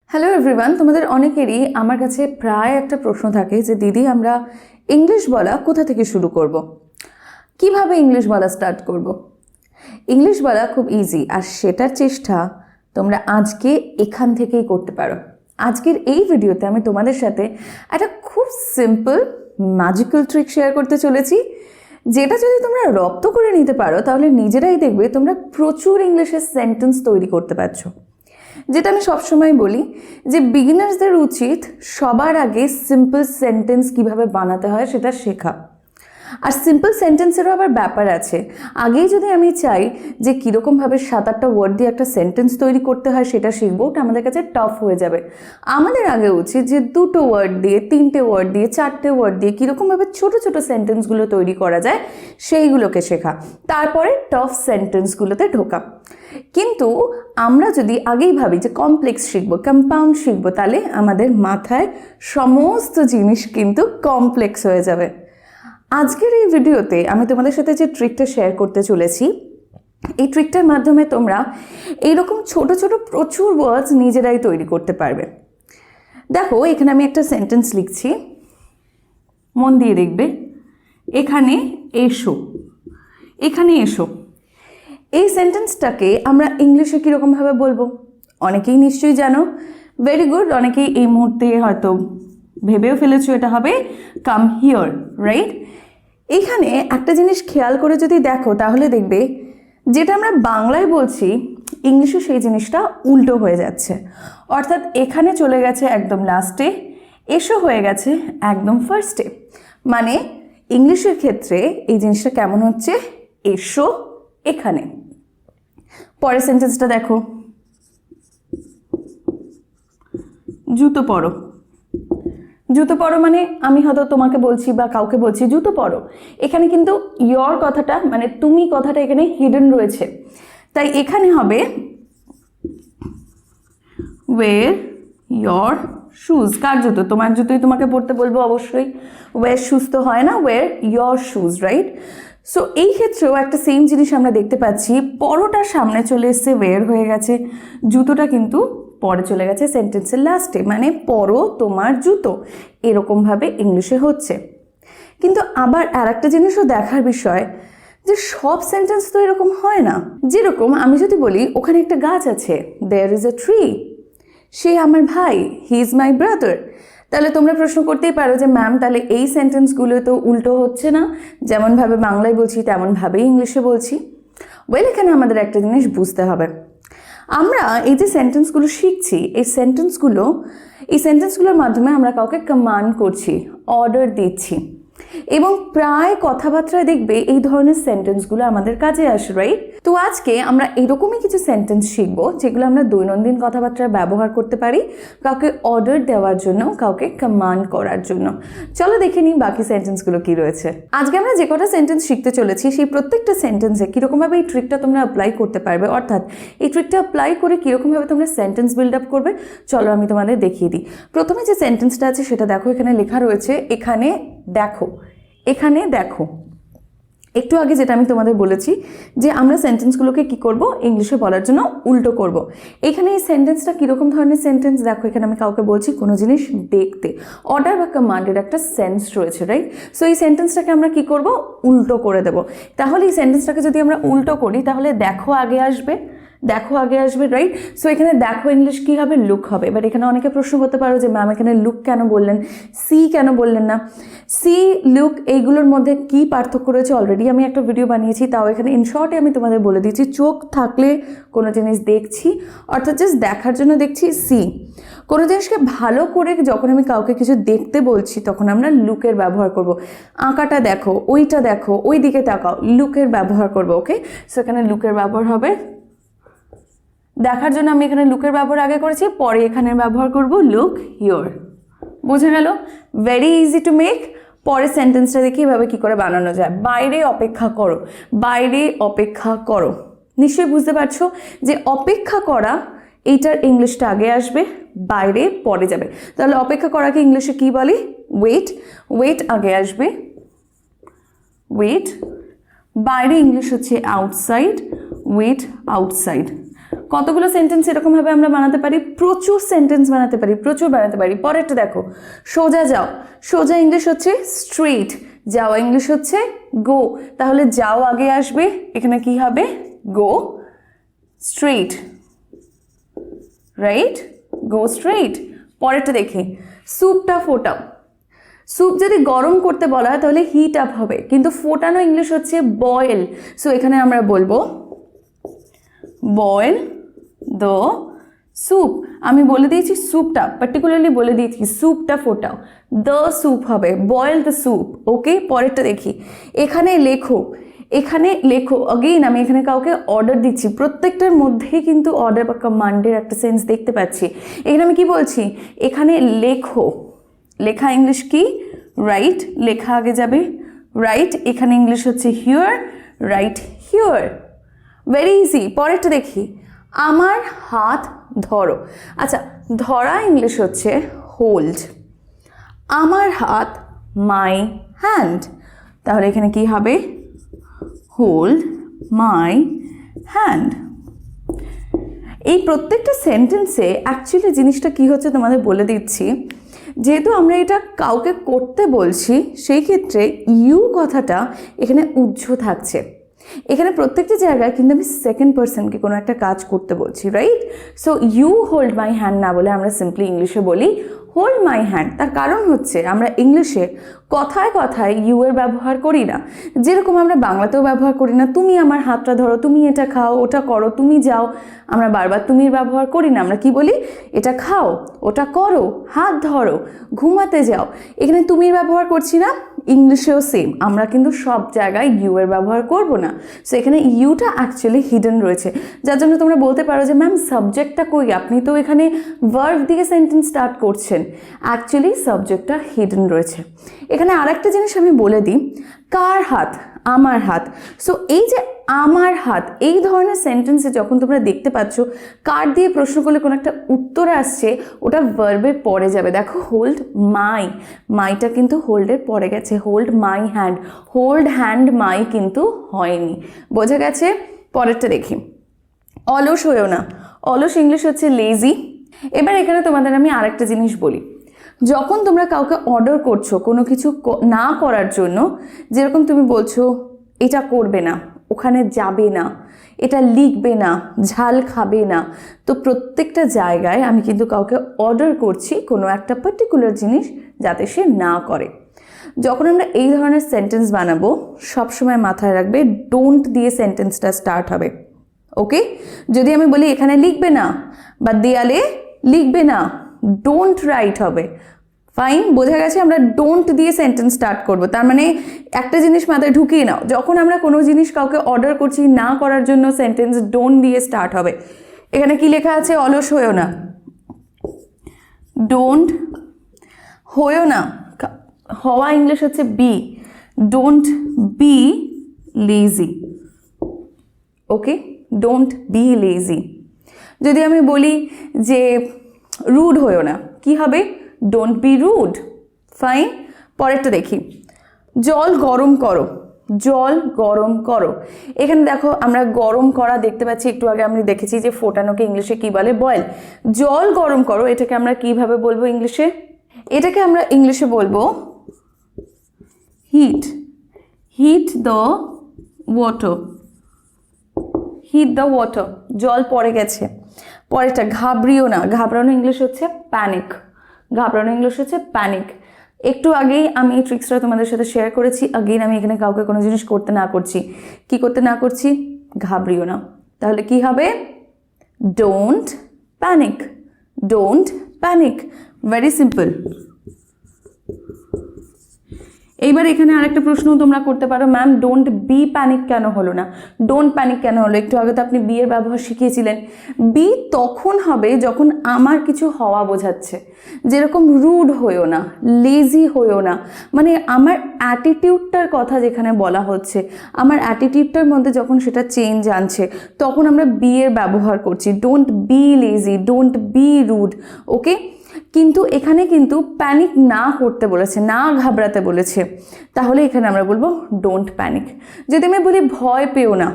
Hello everyone, তোমাদের অনেকেরই আমার কাছে প্রায় একটা প্রশ্ন থাকে যে দিদি আমরা ইংলিশ বলা কোথা থেকে শুরু করব, কিভাবে ইংলিশ বলা স্টার্ট করব। ইংলিশ বলা খুব ইজি, আর সেটার চেষ্টা তোমরা আজকে এখান থেকেই করতে পারো। আজকের এই ভিডিওতে আমি তোমাদের সাথে একটা খুব সিম্পল ম্যাজিক্যাল ট্রিক শেয়ার করতে চলেছি, যেটা যদি তোমরা রপ্ত করে নিতে পারো তাহলে নিজেরাই দেখবে তোমরা প্রচুর ইংলিশের সেন্টেন্স তৈরি করতে পারছো। যেটা আমি সবসময় বলি যে বিগিনার্সদের উচিত সবার আগে সিম্পল সেন্টেন্স কিভাবে বানাতে হয় সেটা শেখা। আর সিম্পল সেন্টেন্সেরও আবার ব্যাপার আছে। আগেই যদি আমি চাই যে কীরকমভাবে 7-8টা ওয়ার্ড দিয়ে একটা সেন্টেন্স তৈরি করতে হয় সেটা শিখবো, ওটা আমাদের কাছে টাফ হয়ে যাবে। আমাদের আগে উচিত যে 2টো ওয়ার্ড দিয়ে, 3টে ওয়ার্ড দিয়ে, 4টে ওয়ার্ড দিয়ে কীরকমভাবে ছোটো ছোটো সেন্টেন্সগুলো তৈরি করা যায় সেইগুলোকে শেখা, তারপরে টাফ সেন্টেন্সগুলোতে ঢোকা। কিন্তু আমরা যদি আগেই ভাবি যে কমপ্লেক্স শিখবো, কম্পাউন্ড শিখবো, তাহলে আমাদের মাথায় সমস্ত জিনিস কিন্তু কমপ্লেক্স হয়ে যাবে। আজকের এই ভিডিওতে আমি তোমাদের সাথে যে ট্রিকটা শেয়ার করতে চলেছি, এই ট্রিকটার মাধ্যমে তোমরা এইরকম ছোট ছোট প্রচুর ওয়ার্ডস নিজেরাই তৈরি করতে পারবে। দেখো, এখানে আমি একটা সেন্টেন্স লিখছি, মন দিয়ে দেখবে। এখানে এসো, এখানে এসো। এই সেন্টেন্সটাকে আমরা ইংলিশে কীরকমভাবে বলবো অনেকেই নিশ্চয়ই জানো। ভেরি গুড, অনেকেই এই মুহূর্তে হয়তো ভেবেও ফেলেছো এটা হবে কাম হিয়ার, রাইট? এখানে একটা জিনিস খেয়াল করে যদি দেখো তাহলে দেখবে যেটা আমরা বাংলায় বলছি ইংলিশে সেই জিনিসটা উল্টো হয়ে যাচ্ছে। অর্থাৎ এখানে চলে গেছে একদম লাস্টে, এসো হয়ে গেছে একদম ফার্স্টে। মানে ইংলিশের ক্ষেত্রে এই জিনিসটা কেমন হচ্ছে, এসো এখানে। পরের সেন্টেন্সটা দেখো, জুতো পরো। জুতো পরো মানে আমি হয়তো তোমাকে বলছি বা কাউকে বলছি জুতো পরো, এখানে কিন্তু ইয়র কথাটা মানে তুমি কথাটা এখানে হিডেন রয়েছে। তাই এখানে হবে ওয়্যার ইয়র শুজ। কার জুতো? তোমার জুতোই তোমাকে পরতে বলবো অবশ্যই। ওয়্যার শুজ তো হয় না, wear your shoes, right? So এই ক্ষেত্রেও একটা সেম জিনিস আমরা দেখতে পাচ্ছি, পরোটার সামনে চলে এসছে, ওয়্যার হয়ে গেছে, জুতোটা কিন্তু পরে চলে গেছে সেন্টেন্সের লাস্টে, মানে পরো তোমার জুতো, এরকমভাবে ইংলিশে হচ্ছে। কিন্তু আবার আর একটা জিনিসও দেখার বিষয় যে সব সেন্টেন্স তো এরকম হয় না। যেরকম আমি যদি বলি ওখানে একটা গাছ আছে, দেয়ার ইজ এ ট্রি, সে আমার ভাই, হি ইজ মাই ব্রাদার, তাহলে তোমরা প্রশ্ন করতেই পারো যে ম্যাম তাহলে এই সেন্টেন্সগুলো তো উল্টো হচ্ছে না, যেমনভাবে বাংলায় বলছি তেমনভাবেই ইংলিশে বলছি। ওয়েল, এখানে আমাদের একটা জিনিস বুঝতে হবে, আমরা এই যে সেন্টেন্সগুলো শিখছি এই সেন্টেন্সগুলোর মাধ্যমে আমরা কাউকে কমান্ড করছি, অর্ডার দিচ্ছি, এবং প্রায় কথাবার্তায় দেখবে এই ধরনের সেন্টেন্সগুলো আমাদের কাজে আসে, রাইট? তো আজকে আমরা এরকমই কিছু সেন্টেন্স শিখবো যেগুলো আমরা দৈনন্দিন কথাবার্তায় ব্যবহার করতে পারি, কাউকে অর্ডার দেওয়ার জন্য, কাউকে কমান্ড করার জন্য। চলো দেখে নিই বাকি সেন্টেন্সগুলো কি রয়েছে। আজকে আমরা যে কটা সেন্টেন্স শিখতে চলেছি সেই প্রত্যেকটা সেন্টেন্সে কীরকমভাবে এই ট্রিকটা তোমরা অ্যাপ্লাই করতে পারবে, অর্থাৎ এই ট্রিকটা অ্যাপ্লাই করে কীরকমভাবে তোমরা সেন্টেন্স বিল্ড আপ করবে, চলো আমি তোমাদের দেখিয়ে দিই। প্রথমে যে সেন্টেন্সটা আছে সেটা দেখো, এখানে লেখা রয়েছে এখানে দেখো, এখানে দেখো। একটু আগে যেটা আমি তোমাদের বলেছি যে আমরা সেন্টেন্সগুলোকে কি করব, ইংলিশে বলার জন্য উল্টো করব। এখানে এই সেন্টেন্সটা কীরকম ধরনের সেন্টেন্স দেখো, এখানে আমি কাউকে বলছি কোনো জিনিস দেখতে, অর্ডার বা কমান্ডের একটা সেন্স রয়েছে, রাইট? সো এই সেন্টেন্সটাকে আমরা কি করব, উল্টো করে দেব। তাহলে এই সেন্টেন্সটাকে যদি আমরা উল্টো করি তাহলে দেখো আগে আসবে, দেখো আগে আসবে, রাইট? সো এখানে দেখো ইংলিশ কী হবে, লুক হবে। বাট এখানে অনেকে প্রশ্ন করতে পারো যে ম্যাম এখানে লুক কেন বললেন, সি কেন বললেন না? সি, লুক এইগুলোর মধ্যে কি পার্থক্য রয়েছে অলরেডি আমি একটা ভিডিও বানিয়েছি, তাও এখানে ইন শর্টে আমি তোমাদের বলে দিচ্ছি। চোখ থাকলে কোনো জিনিস দেখছি, অর্থাৎ জাস্ট দেখার জন্য দেখছি, সি। কোনো জিনিসকে ভালো করে যখন আমি কাউকে কিছু দেখতে বলছি তখন আমরা লুকের ব্যবহার করব। আঁকাটা দেখো, ওইটা দেখো, ওই দিকে তাকাও, লুকের ব্যবহার করবো, ওকে? সো এখানে লুকের ব্যবহার হবে। দেখার জন্য আমি এখানে লুকের ব্যবহার আগে করেছি, পরে এখানে ব্যবহার করব লুক হিয়ার। বুঝে গেল? Very easy to make. পরের সেন্টেন্সটা দেখি এভাবে কী করে বানানো যায়। বাইরে অপেক্ষা করো, বাইরে অপেক্ষা করো। নিশ্চয়ই বুঝতে পারছো যে অপেক্ষা করা এইটার ইংলিশটা আগে আসবে, বাইরে পরে যাবে। তাহলে অপেক্ষা করাকে ইংলিশে কী বলি, ওয়েট। ওয়েট আগে আসবে, ওয়েট। বাইরে ইংলিশ হচ্ছে আউটসাইড, ওয়েট আউটসাইড। কতগুলো সেন্টেন্স এরকমভাবে আমরা বানাতে পারি? প্রচুর সেন্টেন্স বানাতে পারি, প্রচুর বানাতে পারি। পরেরটা দেখো, সোজা যাও। সোজা ইংলিশ হচ্ছে স্ট্রেট, যাওয়া ইংলিশ হচ্ছে গো। তাহলে যাও আগে আসবে, এখানে কি হবে? Go straight, right? Go straight. পরেরটা দেখি, স্যুপটা ফোটাও। স্যুপ যদি গরম করতে বলা হয় তাহলে হিট আপ হবে, কিন্তু ফোটানো ইংলিশ হচ্ছে বয়েল। সো এখানে আমরা বলবো বয়েল দ্য স্যুপ। আমি বলে দিয়েছি স্যুপটা, পার্টিকুলারলি বলে দিয়েছি স্যুপটা ফোটাও, দ্য স্যুপ হবে, বয়েল দ্য স্যুপ। ওকে, পরেরটা দেখি, এখানে লেখো। এখানে লেখো, অগেইন আমি এখানে কাউকে অর্ডার দিচ্ছি, প্রত্যেকটার মধ্যেই কিন্তু অর্ডার বা কমান্ডের একটা সেন্স দেখতে পাচ্ছি। এখানে আমি কি বলছি? এখানে লেখো। লেখা ইংলিশ কি? রাইট, লেখা আগে যাবে, রাইট। এখানে ইংলিশ হচ্ছে here, right here. Very easy. পরেরটা দেখি, আমার হাত ধরো। আচ্ছা, ধরা ইংলিশ হচ্ছে হোল্ড, আমার হাত মাই হ্যান্ড। তাহলে এখানে কি হবে? Hold my hand. এই প্রত্যেকটা সেন্টেন্সে অ্যাকচুয়ালি জিনিসটা কি হচ্ছে তোমাদের বলে দিচ্ছি। যেহেতু আমরা এটা কাউকে করতে বলছি, সেই ক্ষেত্রে ইউ কথাটা এখানে উজ্জ্ব থাকছে। এখানে প্রত্যেকটা জায়গায় কিন্তু আমি সেকেন্ড পার্সনকে কোনো একটা কাজ করতে বলছি, right? So you hold my hand না বলে আমরা সিম্পলি ইংলিশে বলি হোল্ড মাই হ্যান্ড। তার কারণ হচ্ছে আমরা ইংলিশে কথায় কথায় ইউ এর ব্যবহার করি না, যেরকম আমরা বাংলাতেও ব্যবহার করি না। তুমি আমার হাতটা ধরো, তুমি এটা খাও, ওটা করো, তুমি যাও। আমরা বারবার তুমির ব্যবহার করি না, আমরা কি বলি? এটা খাও, ওটা করো, হাত ধরো, ঘুমাতে যাও। এখানে তুমির ব্যবহার করছি না। ইংলিশেও সেম, আমরা কিন্তু সব জায়গায় ইউ এর ব্যবহার করব না। সো এখানে ইউটা অ্যাকচুয়ালি হিডেন রয়েছে, যার জন্য তোমরা বলতে পারো যে ম্যাম সাবজেক্টটা কই, আপনি তো এখানে ভার্ব দিয়ে সেন্টেন্স স্টার্ট করছেন। অ্যাকচুয়ালি সাবজেক্টটা হিডেন রয়েছে। এখানে আরেকটা জিনিস আমি বলে দিই, কার হাত? আমার হাত। সো এই যে আমার হাত, এই ধরনের সেন্টেন্সে যখন তোমরা দেখতে পাচ্ছ কার দিয়ে প্রশ্ন করলে কোনো একটা উত্তর আসছে, ওটা ভার্বের পরে যাবে। দেখো হোল্ড মাই, মাইটা কিন্তু হোল্ডের পরে গেছে, hold my hand, hold hand my কিন্তু হয়নি। বোঝা গেছে? পরেরটা দেখি, অলস হয়েও না। অলস ইংলিশ হচ্ছে লেজি। এবার এখানে তোমাদের আমি আরেকটা জিনিস বলি, যখন তোমরা কাউকে অর্ডার করছো কোনো কিছু না করার জন্য, যেরকম তুমি বলছো এটা করবে না, ওখানে যাবে না, এটা লিখবে না, ঝাল খাবে না, তো প্রত্যেকটা জায়গায় আমি কিন্তু কাউকে অর্ডার করছি কোনো একটা পার্টিকুলার জিনিস যাতে সে না করে। যখন আমরা এই ধরনের সেন্টেন্স বানাবো, সবসময় মাথায় রাখবে ডোন্ট দিয়ে সেন্টেন্সটা স্টার্ট হবে। ওকে, যদি আমি বলি এখানে লিখবে না বা দেয়ালে লিখবে না, ডোন্ট রাইট হবে। ফাইন, বোঝা গেছে? আমরা ডোন্ট দিয়ে সেন্টেন্স স্টার্ট করব। তার মানে একটা জিনিস মাথায় ঢুকিয়ে নাও, যখন আমরা কোনো জিনিস কাউকে অর্ডার করছি না করার জন্য, সেন্টেন্স ডোন্ট দিয়ে স্টার্ট হবে। এখানে কি লেখা আছে? অলস হয়েও না, ডোন্ট হয়েও না। হওয়া ইংলিশ হচ্ছে be, don't be lazy. Okay, don't be lazy. যদি আমি বলি যে রুড হয়েও না, কি হবে? Don't be rude. ফাইন। পরেরটা দেখি, জল গরম করো। জল গরম করো, এখানে দেখো আমরা গরম করা দেখতে পাচ্ছি, একটু আগে আমি দেখেছি যে ফোটানোকে ইংলিশে কি বলে? বয়েল। জল গরম করো, এটাকে আমরা কিভাবে বলবো ইংলিশে? এটাকে আমরা ইংলিশে বলবো hit, hit the water, hit the water. জল পড়ে গেছে। পরেরটা, ঘাবড়িও না। ঘাবড়ানো ইংলিশ হচ্ছে প্যানিক, ঘাবড়ানো ইংলিশ হচ্ছে প্যানিক। একটু আগেই আমি এই ট্রিক্সটা তোমাদের সাথে শেয়ার করেছি। আগেইন আমি এখানে কাউকে কোনো জিনিস করতে না করছি, কি করতে না করছি? ঘাবড়িও না। তাহলে কি হবে? Don't panic, don't panic. Very simple. এইবার এখানে আরেকটা প্রশ্ন তোমরা করতে পারো, ম্যাম ডোন্ট বি প্যানিক কেন হলো না? ডোন্ট প্যানিক কেন হলো? একটু আগে তো আপনি বি এর ব্যবহার শিখিয়েছিলেন। বি তখন হবে যখন আমার কিছু হওয়া বোঝাচ্ছে, যেরকম রুড হয়েও না, লেজি হয়েও না, মানে আমার অ্যাটিটিউডটার কথা যেখানে বলা হচ্ছে, আমার অ্যাটিটিউডটার মধ্যে যখন সেটা চেঞ্জ আনছে, তখন আমরা বি এর ব্যবহার করছি। Don't be lazy, don't be rude. Okay, কিন্তু এখানে কিন্তু প্যানিক না করতে বলেছে, না ঘাবড়াতে বলেছে, তাহলে এখানে আমরা বলবো ডোন্ট প্যানিক। যদি আমি বলি ভয় পেও না,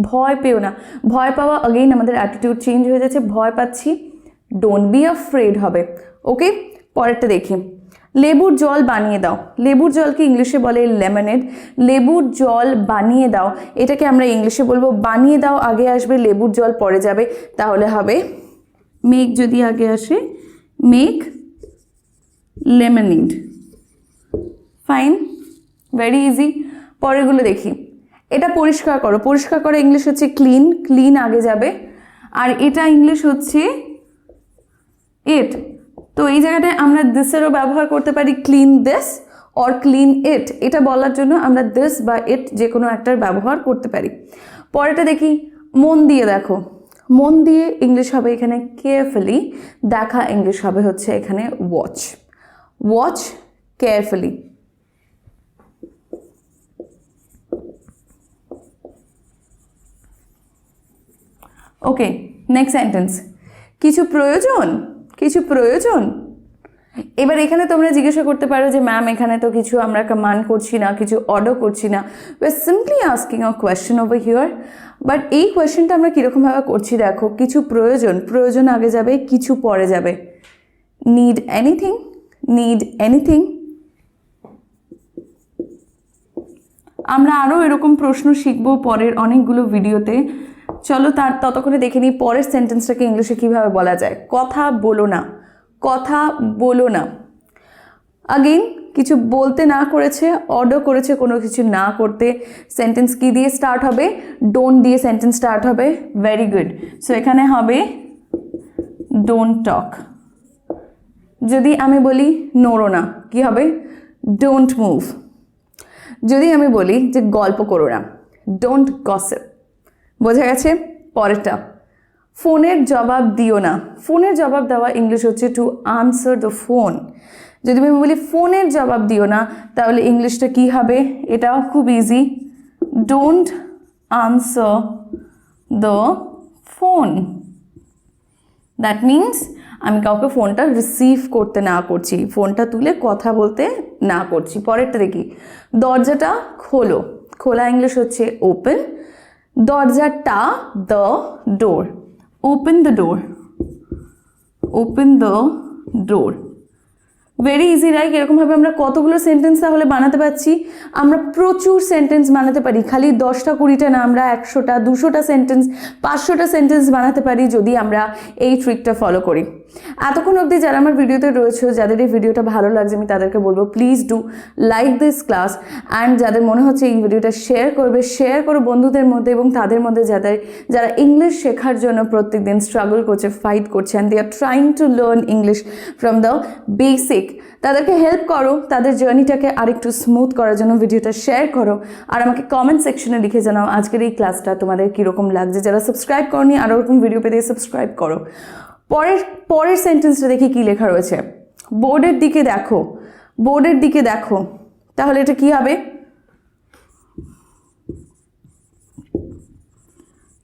ভয় পেও না। ভয় পাওয়া অগেইন আমাদের অ্যাটিটিউড চেঞ্জ হয়ে যাচ্ছে, ভয় পাচ্ছি, ডোন্ট বি অ্যাফ্রেড হবে। ওকে, পরেরটা দেখি। লেবুর জল বানিয়ে দাও। লেবুর জলকে ইংলিশে বলে লেমনেড। লেবুর জল বানিয়ে দাও, এটাকে আমরা ইংলিশে বলবো বানিয়ে দাও আগে আসবে, লেবুর জল পরে যাবে, তাহলে হবে মেক যদি আগে আসে make lemonade. Fine, very easy. পরেরগুলো দেখি। এটা পরিষ্কার করো। পরিষ্কার করা ইংলিশ হচ্ছে ক্লিন, ক্লিন আগে যাবে। আর এটা ইংলিশ হচ্ছে ইট। তো এই জায়গাটায় আমরা দিসেরও ব্যবহার করতে পারি, clean this or clean it. এটা বলার জন্য আমরা দিস বা ইট যে কোনো একটার ব্যবহার করতে পারি। পরেরটা দেখি। মন দিয়ে দেখো। মন দিয়ে ইংলিশ হবে এখানে কেয়ারফুলি। দেখা ইংলিশ হবে হচ্ছে এখানে watch. Watch carefully. Okay, next sentence. কিছু প্রয়োজন, কিছু প্রয়োজন। এবার এখানে তোমরা জিজ্ঞাসা করতে পারো যে ম্যাম এখানে তো কিছু আমরা কমান্ড করছি না, কিছু অর্ডার করছি না, we are simply asking a question over here. But এই কোয়েশ্চেনটা আমরা কীরকমভাবে করছি দেখো। কিছু প্রয়োজন, প্রয়োজন আগে যাবে, কিছু পরে যাবে। Need anything, need anything. আমরা আরও এরকম প্রশ্ন শিখবো পরের অনেকগুলো ভিডিওতে। চলো ততক্ষণে দেখে নিই পরের সেন্টেন্সটাকে ইংলিশে কীভাবে বলা যায়। কথা বলো না, কথা বলো না। আগেইন কিছু বলতে না করেছে, অর্ডার করেছে কোনো কিছু না করতে। সেন্টেন্স কি দিয়ে স্টার্ট হবে? ডোন্ট দিয়ে সেন্টেন্স স্টার্ট হবে। Very good. সো এখানে হবে ডোন্ট টক। যদি আমি বলি নড়ো না, কি হবে? Don't move. যদি আমি বলি যে গল্প করো না, ডোন্ট গসিপ। বোঝা গেছে? পরেরটা, ফোনের জবাব দিও না। ফোনের জবাব দেওয়া ইংলিশ হচ্ছে টু আনসার দ্য ফোন। যদি আমি বলি ফোনের জবাব দিও না, তাহলে ইংলিশটা কি হবে? এটাও খুব easy, don't answer the phone. That means আমি কাউকে ফোনটা রিসিভ করতে না করছি, ফোনটা তুলে কথা বলতে না করছি। পরেরটা দেখি। দরজাটা খোলো। খোলা ইংলিশ হচ্ছে ওপেন। দরজাটা, the door. Open the door, open the door. Very easy right? এরকমভাবে আমরা কতগুলো সেন্টেন্স তাহলে বানাতে পারছি? আমরা প্রচুর সেন্টেন্স বানাতে পারি। খালি 10টা 20টা না, আমরা 100টা 200টা সেন্টেন্স 500টা সেন্টেন্স বানাতে পারি যদি আমরা এই ট্রিকটা ফলো করি। এতক্ষণ অবধি যারা আমার ভিডিওতে রয়েছে, যাদের এই ভিডিওটা ভালো লাগছে, আমি তাদেরকে বলবো please do like this class. And যাদের মনে হচ্ছে এই ভিডিওটা শেয়ার করবে, শেয়ার করো বন্ধুদের মধ্যে এবং তাদের মধ্যে যারা ইংলিশ শেখার জন্য প্রত্যেকদিন স্ট্রাগল করছে, ফাইট করছে, and they are trying to learn English from the basic. তাদেরকে হেল্প করো, তাদের জার্নিটাকে আরেকটু স্মুথ করার জন্য ভিডিওটা শেয়ার করো। আর আমাকে কমেন্ট সেকশনে লিখে জানাও আজকের এই ক্লাসটা তোমাদের কীরকম লাগছে। যারা সাবস্ক্রাইব করনি, আরও ওরকম ভিডিও পেতে সাবস্ক্রাইব করো। পরের সেন্টেন্সটা দেখি কি লেখা রয়েছে। বোর্ডের দিকে দেখো, বোর্ডের দিকে দেখো। তাহলে এটা কি হবে?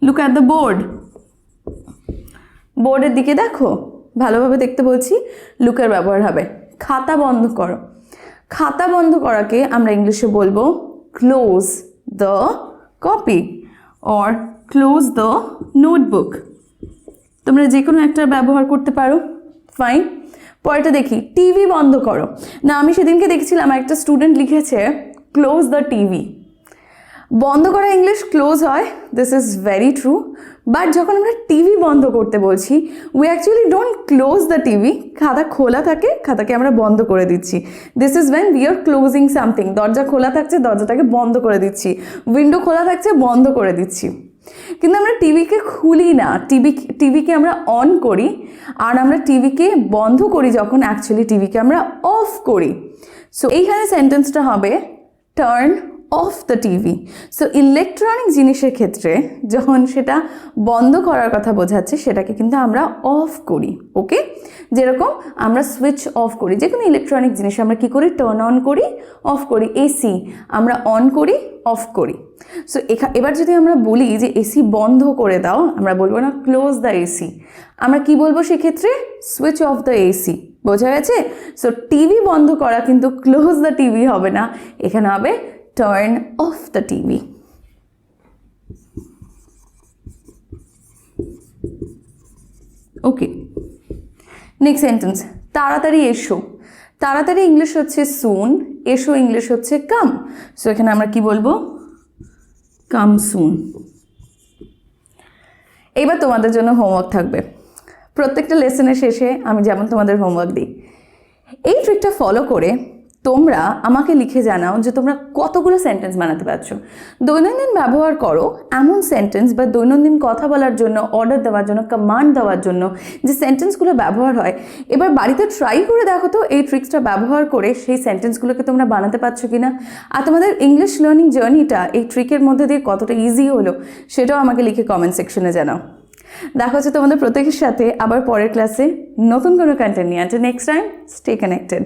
Look at the board. বোর্ডের দিকে দেখো, ভালোভাবে দেখতে বলছি, লুকের ব্যবহার হবে। খাতা বন্ধ করো। খাতা বন্ধ করাকে আমরা ইংলিশে বলবো close the copy or close the notebook. তোমরা যে কোনো একটা ব্যবহার করতে পারো। ফাইন। পরেরটা দেখি। টিভি বন্ধ করো। না, আমি সেদিনকে দেখছিলাম একটা স্টুডেন্ট লিখেছে ক্লোজ দ্য টিভি। বন্ধ করা ইংলিশ ক্লোজ হয়, this is very true. But যখন আমরা টিভি বন্ধ করতে বলছি, we actually don't close the TV. খাতা খোলা থাকে, খাতাকে আমরা বন্ধ করে দিচ্ছি। This is when we are closing something. দরজা খোলা থাকছে, দরজাটাকে বন্ধ করে দিচ্ছি। উইন্ডো খোলা থাকছে, বন্ধ করে দিচ্ছি। কিন্তু আমরা টিভিকে খুলি না, টিভিকে আমরা অন করি। আর আমরা টিভিকে বন্ধ করি যখন অ্যাকচুয়ালি টিভিকে আমরা অফ করি। সো এইখানে সেন্টেন্সটা হবে turn off the TV. So electronic জিনিসের ক্ষেত্রে যখন সেটা বন্ধ করার কথা বোঝাচ্ছে, সেটাকে কিন্তু আমরা অফ করি। ওকে, যেরকম আমরা সুইচ অফ করি, যে কোনো ইলেকট্রনিক জিনিস আমরা কি করি? টার্ন অন করি, অফ করি। এসি আমরা অন করি, অফ করি। সো এবার যদি আমরা বলি যে এসি বন্ধ করে দাও, আমরা বলবো না ক্লোজ দ্য এসি। আমরা কি বলবো সেক্ষেত্রে? Switch off the AC. বোঝা গেছে? সো টিভি বন্ধ করা কিন্তু ক্লোজ দ্য টিভি হবে না, এখানে হবে turn off the TV. Okay, next sentence, তাড়াতাড়ি এসো। তাড়াতাড়ি ইংলিশ হচ্ছে সুন, এসো ইংলিশ হচ্ছে কাম। সো এখানে আমরা কি বলবো? কাম সুন। এইবার তোমাদের জন্য হোমওয়ার্ক থাকবে। প্রত্যেকটা লেসনের শেষে আমি যেমন তোমাদের হোমওয়ার্ক দিই, এই ট্রিকটা ফলো করে তোমরা আমাকে লিখে জানাও যে তোমরা কতগুলো সেন্টেন্স বানাতে পারছো। দৈনন্দিন ব্যবহার করো এমন সেন্টেন্স বা দৈনন্দিন কথা বলার জন্য, অর্ডার দেওয়ার জন্য, কমান্ড দেওয়ার জন্য যে সেন্টেন্সগুলো ব্যবহার হয়, এবার বাড়িতে ট্রাই করে দেখো তো এই ট্রিক্সটা ব্যবহার করে সেই সেন্টেন্সগুলোকে তোমরা বানাতে পারছো কিনা। আর তোমাদের ইংলিশ লার্নিং জার্নিটা এই ট্রিকের মধ্যে দিয়ে কতটা ইজি হলো সেটাও আমাকে লিখে কমেন্ট সেকশনে জানাও। দেখা হচ্ছে তোমাদের প্রত্যেকের সাথে আবার পরের ক্লাসে নতুন কোনো কন্টেন্ট নিয়ে। Until next time, stay connected.